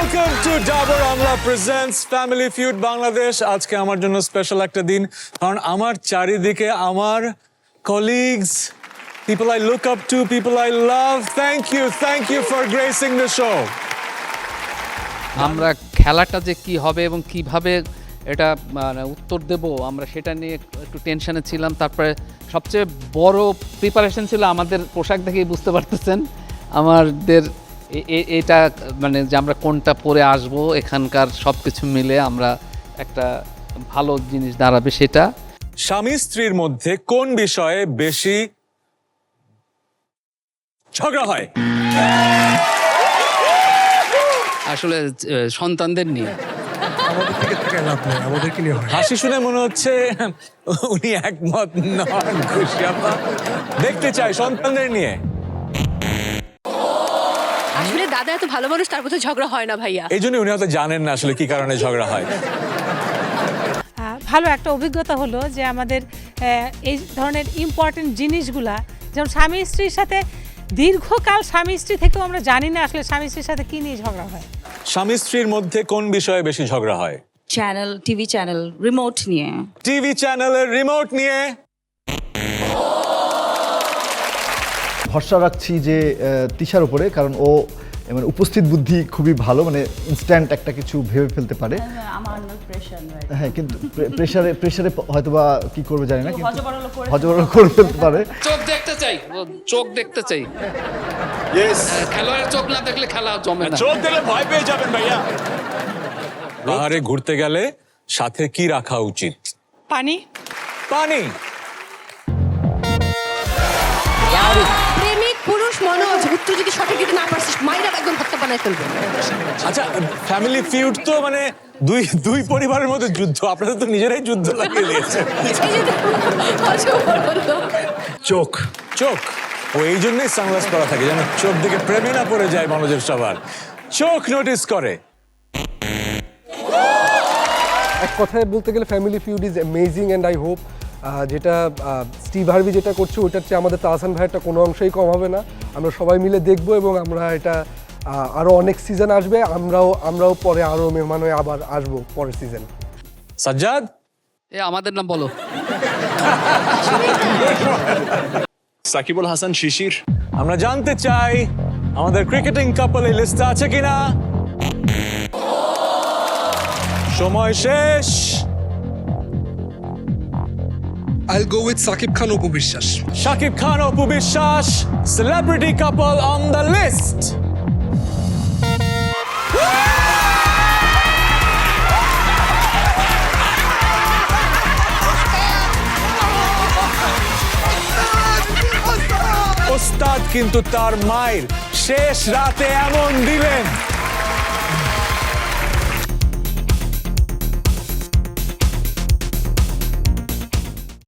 Welcome to Dabur Amla presents family feud Bangladesh. আজকে আমার জন্য স্পেশাল একটা দিন, কারণ আমার চারিদিকে আমার colleagues, people I look up to, people I love. Thank you for gracing the show. আমরা খেলাটা যে কি হবে এবং কিভাবে এটা মানে উত্তর দেব আমরা সেটা নিয়ে একটু টেনশনে ছিলাম। তারপরে সবচেয়ে বড় প্রিপারেশন ছিল আমাদের পোশাক দেখেই বুঝতে পারতেছেন আমাদের এটা মানে যে আমরা কোনটা পরে আসব, এখানকার সব কিছু মিলে আমরা একটা ভালো জিনিস দাঁড়াবে সেটা। স্বামী স্ত্রীর মধ্যে কোন বিষয়ে বেশি ঝগড়া হয়? আসলে সন্তানদের নিয়ে। আমাদের থেকে লাভ নেই, আমাদের কি নিয়ে হয়? হাসি শুনে মনে হচ্ছে উনি একমত নন। খুশি আপা, দেখতে চাই সন্তানদের নিয়ে। আসলে দাদা এত ভালো মানুষ, তার মধ্যে ঝগড়া হয় না ভাইয়া। এই জন্য উনি হয়তো জানেন না আসলে কি কারণে ঝগড়া হয়। ভালো একটা অভিজ্ঞতা হলো যে আমাদের এই ধরনের ইম্পর্টেন্ট জিনিসগুলা, যেমন স্বামী স্ত্রীর সাথে দীর্ঘকাল স্বামী স্ত্রী থেকেও আমরা জানি না আসলে স্বামী স্ত্রীর সাথে কি নিয়ে ঝগড়া হয়। স্বামী স্ত্রীর মধ্যে কোন বিষয়ে বেশি ঝগড়া হয়? চ্যানেল, টিভি চ্যানেল, রিমোট নিয়ে। টিভি চ্যানেলের রিমোট নিয়ে। ভরসা রাখছি যে তিশার উপরে, কারণ ও মানে উপস্থিত বুদ্ধি খুবই ভালো, মানে ইনস্ট্যান্ট একটা কিছু ভেবে ফেলতে পারে। আমার প্রেশার হ্যাঁ, কিন্তু প্রেশারে হয়তোবা কি করবে জানি না, কিন্তু হজবরল করে হজবরল করে ফেলতে পারে। চোখ দেখতে চাই, চোখ দেখতে চাই। খেলোয়াড়ের চোখ না দেখলে খেলা জমে না। চোখ দিলে ভয় পেয়ে যাবেন ভাইয়া। পাহাড়ে ঘুরতে গেলে সাথে কি রাখা উচিত? পানি। পানি। প্রেমিক পুরুষ মনোজ, উত্তর যদি সঠিক দিতে না পারছিস মাইরা একদম ভর্তা বানায় ফেলবে। আচ্ছা, ফ্যামিলি ফিউড তো মানে দুই পরিবারের মধ্যে যুদ্ধ, আপনারা তো নিজেরাই যুদ্ধ লাগিয়ে দিয়েছেন। চোখ চোখ, ও এই জন্যই সানগ্লাস পরা থাকে, যেন চোখ দিকে প্রেমে না পড়ে যায় মনোজের সবার। চোখ নোটিস করে। এক কথায় বলতে গেলে family feud is amazing and I hope যেটা স্টিভ হার্ভি যেটা করছে ওটার চেয়ে আমাদের তাহসান ভাইয়েরটা কোনো অংশেই কম হবে না। আমরা সবাই মিলে দেখবো এবং আমরা এটা আরও অনেক সিজন আসবে, আমরাও পরে আরও মেহমান হয়ে আবার আসবো পরের সিজন। সাজ্জাদ, আমাদের নাম বলো। সাকিবুল হাসান শিশির। আমরা জানতে চাই আমাদের ক্রিকেটিং কাপল এই লিস্টে আছে কিনা। সময় শেষ। I'll go with Shakib Khan Apu বিশ্বাস। Shakib Khan Apu Biswas, celebrity couple on the list. ওস্তাদ কিন্তু তার মায়ের শেষ রাতে এমন দিলেন।